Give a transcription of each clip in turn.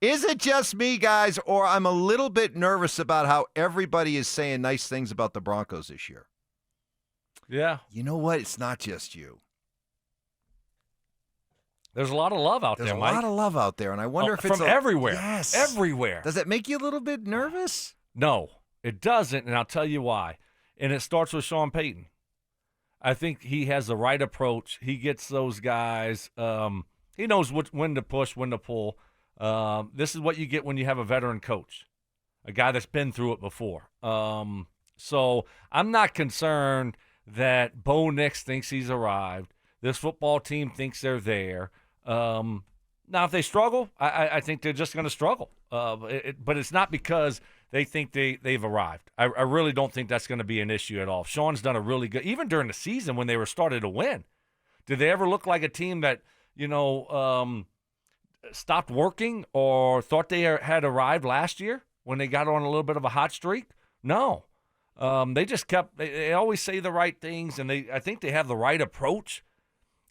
Is it just me, guys, or I'm a little bit nervous about how everybody is saying nice things about the Broncos this year? Yeah. You know what? It's not just you. There's a lot of love out there, Mike. There's a lot of love out there, and I wonder if it's from everywhere. Yes. Everywhere. Does it make you a little bit nervous? No, it doesn't, and I'll tell you why. And it starts with Sean Payton. I think he has the right approach. He gets those guys. He knows when to push, when to pull. This is what you get when you have a veteran coach, a guy that's been through it before. So I'm not concerned that Bo Nix thinks he's arrived. This football team thinks they're there. Now, if they struggle, I think they're just going to struggle. But it's not because they think they've arrived. I really don't think that's going to be an issue at all. Sean's done a really good – even during the season when they were started to win. Did they ever look like a team that, stopped working or thought they had arrived last year when they got on a little bit of a hot streak? No. They just kept – they always say the right things, and I think they have the right approach.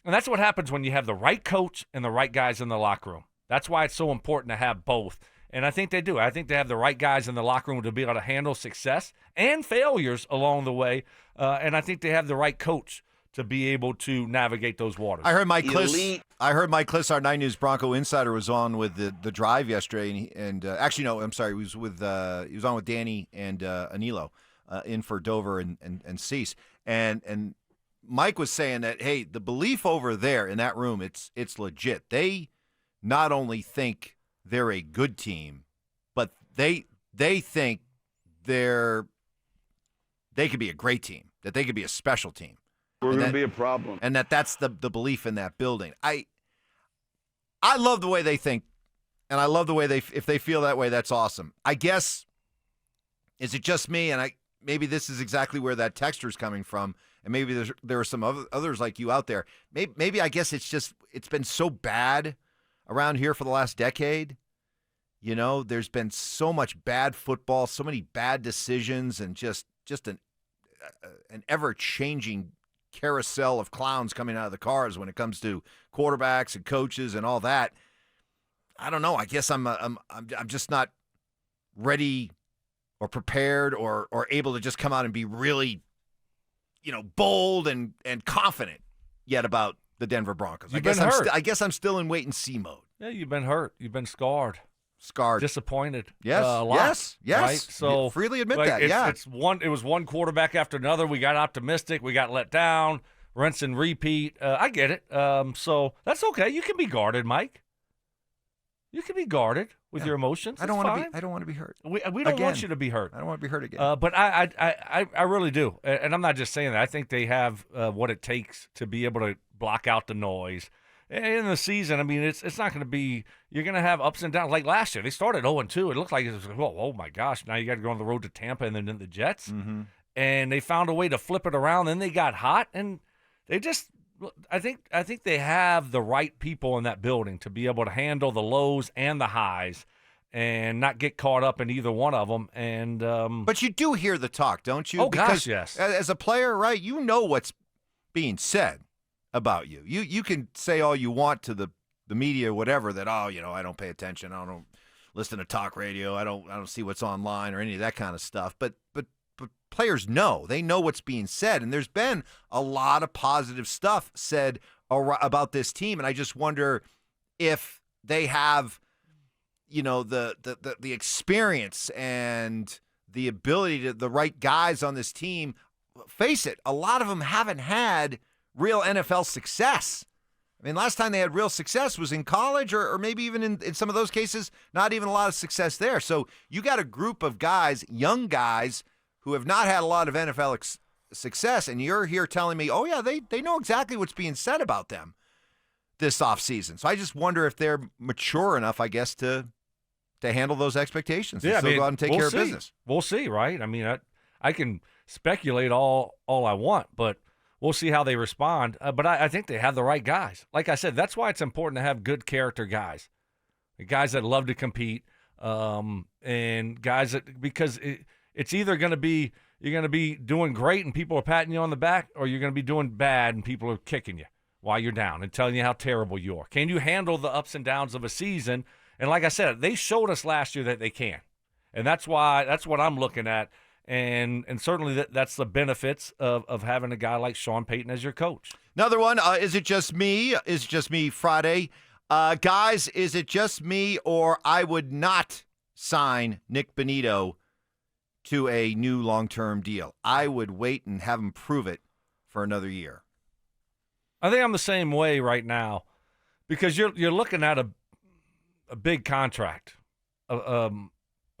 And that's what happens when you have the right coach and the right guys in the locker room. That's why it's so important to have both. And I think they do. I think they have the right guys in the locker room to be able to handle success and failures along the way. And I think they have the right coach to be able to navigate those waters. I heard Mike Kliss, our 9 News Bronco insider, was on with the drive yesterday, and actually, no, I'm sorry, he was on with Danny and Anilo in for Dover and Cease, and Mike was saying that, hey, the belief over there in that room, it's legit. They not only think they're a good team, but they think they could be a great team, that they could be a special team. We're going to be a problem. And that's the belief in that building. I love the way they think, and I love the way if they feel that way, that's awesome. I guess, is it just me, and maybe this is exactly where that texter's coming from, and maybe there are some others like you out there. Maybe I guess it's been so bad around here for the last decade. There's been so much bad football, so many bad decisions, and just an ever-changing carousel of clowns coming out of the cars when it comes to quarterbacks and coaches and all that. I don't know. I guess I'm just not ready or prepared or able to just come out and be really, bold and confident yet about the Denver Broncos. You've been hurt. I guess I'm still in wait and see mode. Yeah, you've been hurt. You've been scarred. Disappointed. Yes. A lot, Yes. Right? So freely admit that. Yeah. It was one quarterback after another. We got optimistic. We got let down. Rinse and repeat. I get it. So that's okay. You can be guarded, Mike. You can be guarded with your emotions. I don't want to be hurt. We don't want you to be hurt. I don't want to be hurt again. But I really do, and I'm not just saying that. I think they have what it takes to be able to block out the noise. In the season, I mean, it's not going to be – you're going to have ups and downs. Like last year, they started 0-2. It looked like it was, oh, my gosh, now you got to go on the road to Tampa and then the Jets. Mm-hmm. And they found a way to flip it around. Then they got hot, and they just – I think they have the right people in that building to be able to handle the lows and the highs and not get caught up in either one of them. And but you do hear the talk, don't you? Oh, because gosh, yes. As a player, right, you know what's being said about you. You can say all you want to the media, whatever, that, I don't pay attention. I don't listen to talk radio. I don't see what's online or any of that kind of stuff. But players know. They know what's being said. And there's been a lot of positive stuff said about this team. And I just wonder if they have, the experience and the ability to, the right guys on this team. Face it, a lot of them haven't had real NFL success. I mean, last time they had real success was in college or maybe even in some of those cases, not even a lot of success there. So you got a group of guys, young guys, who have not had a lot of NFL success, and you're here telling me, oh, yeah, they know exactly what's being said about them this offseason. So I just wonder if they're mature enough, I guess, to handle those expectations and still go out and take care of business. We'll see, right? I mean, I can speculate all I want, but we'll see how they respond. But I think they have the right guys. Like I said, that's why it's important to have good character guys, guys that love to compete, and guys that because it's either going to be you're going to be doing great and people are patting you on the back, or you're going to be doing bad and people are kicking you while you're down and telling you how terrible you are. Can you handle the ups and downs of a season And like I said, they showed us last year that they can. And that's what I'm looking at. And certainly that's the benefits of having a guy like Sean Payton as your coach. Another one, is it just me? Is it just me Friday? Guys, is it just me, or I would not sign Nick Bonito to a new long-term deal? I would wait and have him prove it for another year. I think I'm the same way right now because you're looking at a big contract, a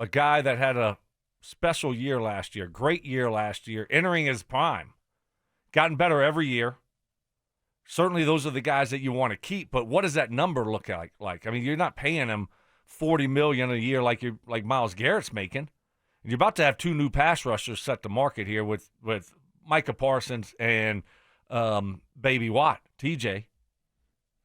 guy that had a special year last year, great year last year, entering his prime, gotten better every year. Certainly those are the guys that you want to keep, but what does that number look like? I mean, you're not paying him $40 million a year like Myles Garrett's making. You're about to have 2 new pass rushers set to market here with Micah Parsons and Baby Watt, TJ.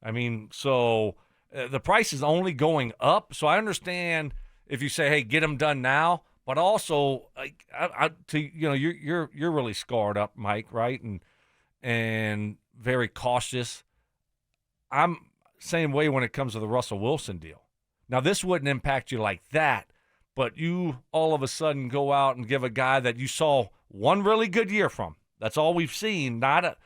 I mean, so the price is only going up. So I understand if you say, "Hey, get him done now," but also, like, you're really scarred up, Mike, right? And very cautious. I'm same way when it comes to the Russell Wilson deal. Now, this wouldn't impact you like that, but you all of a sudden go out and give a guy that you saw one really good year from. That's all we've seen. Not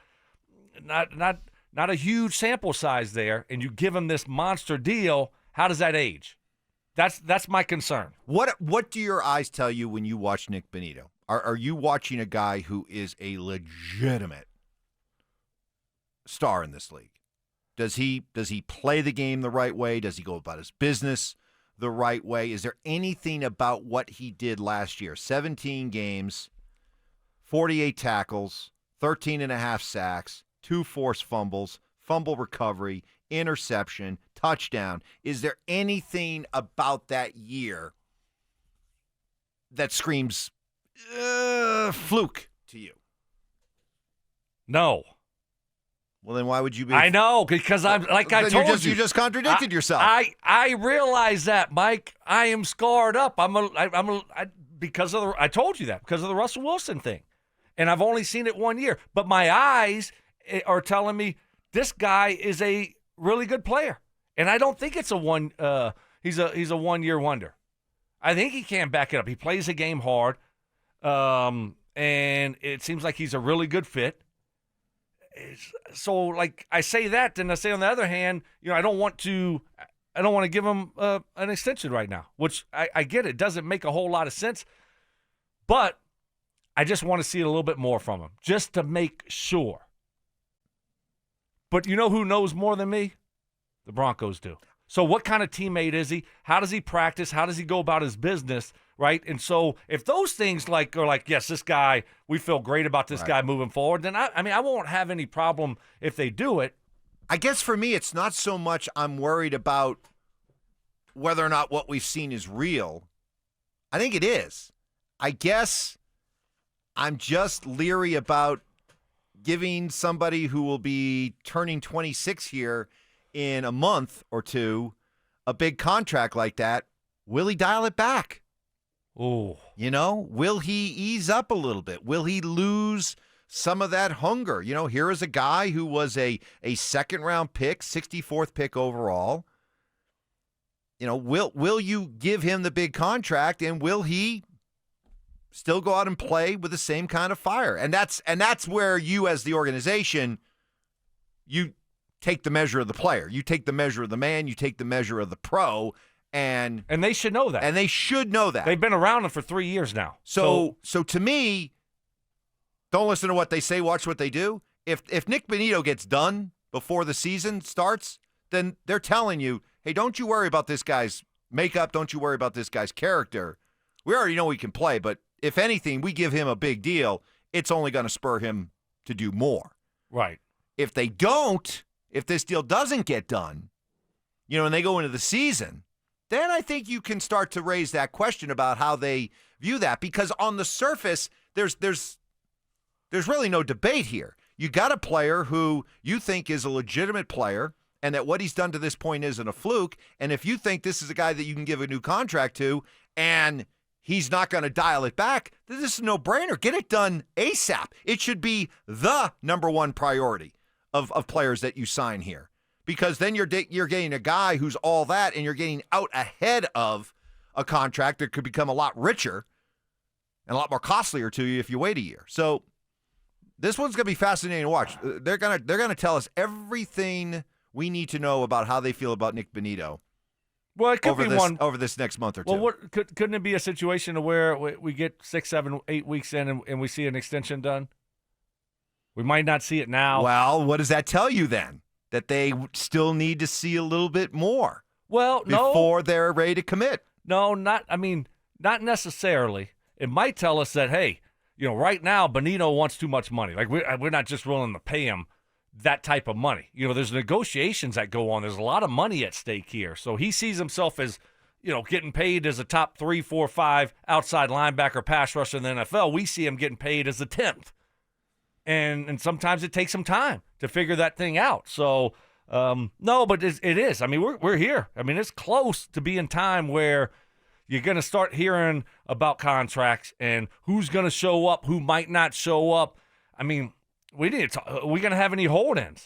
a huge sample size there, and you give him this monster deal. How does that age? That's my concern. What do your eyes tell you when you watch Nick Bonito? Are you watching a guy who is a legitimate star in this league? Does he play the game the right way? Does he go about his business the right way? Is there anything about what he did last year? 17 games, 48 tackles, 13.5 sacks, 2 forced fumbles, fumble recovery, interception, touchdown. Is there anything about that year that screams fluke to you? No. Well, then why would you be? I know, because I'm like I told you. You just contradicted yourself. I realize that, Mike. I am scarred up. Because of I told you that because of the Russell Wilson thing, and I've only seen it 1 year. But my eyes are telling me this guy is a really good player, and I don't think it's a one. He's a 1 year wonder. I think he can back it up. He plays the game hard, and it seems like he's a really good fit. So, like, I say that, then I say on the other hand, I don't want to give him an extension right now, which I get it doesn't make a whole lot of sense, but I just want to see a little bit more from him just to make sure. But you know who knows more than me? The Broncos do. So what kind of teammate is he? How does he practice? How does he go about his business, right? And so if those things are like, yes, this guy, we feel great about this guy moving forward, then I won't have any problem if they do it. I guess for me, it's not so much I'm worried about whether or not what we've seen is real. I think it is. I guess I'm just leery about giving somebody who will be turning 26 here in a month or two a big contract like that. Will he dial it back? Oh, will he ease up a little bit? Will he lose some of that hunger? Here is a guy who was a second-round pick, 64th pick overall. Will you give him the big contract, and will he still go out and play with the same kind of fire? And that's where you, as the organization, you take the measure of the player. You take the measure of the man. You take the measure of the pro. And they should know that. And they should know that. They've been around him for 3 years now. So to me, don't listen to what they say, watch what they do. If Nick Bonito gets done before the season starts, then they're telling you, hey, don't you worry about this guy's makeup. Don't you worry about this guy's character. We already know he can play, but if anything, we give him a big deal, it's only going to spur him to do more. Right. If they don't, if this deal doesn't get done, and they go into the season, then I think you can start to raise that question about how they view that. Because on the surface, there's really no debate here. You got a player who you think is a legitimate player and that what he's done to this point isn't a fluke. And if you think this is a guy that you can give a new contract to and he's not going to dial it back, then this is a no-brainer. Get it done ASAP. It should be the number one priority of players that you sign here. because then you're getting a guy who's all that, and you're getting out ahead of a contract that could become a lot richer and a lot more costlier to you if you wait a year. So this one's going to be fascinating to watch. They're gonna tell us everything we need to know about how they feel about Nick Bonito. Well, it could be over this next month or two. Well, couldn't it be a situation where we get 6, 7, 8 weeks in and we see an extension done? We might not see it now. Well, what does that tell you then? That they still need to see a little bit more. Well, before they're ready to commit. No, not necessarily. It might tell us that, hey, right now Bonito wants too much money. Like we're not just willing to pay him that type of money. There's negotiations that go on. There's a lot of money at stake here. So he sees himself as, getting paid as a top 3, 4, 5 outside linebacker pass rusher in the NFL. We see him getting paid as a 10th. And sometimes it takes some time to figure that thing out. So, no, but it is. I mean, we're here. I mean, it's close to being time where you're going to start hearing about contracts and who's going to show up, who might not show up. I mean, we're going to have any hold-ins.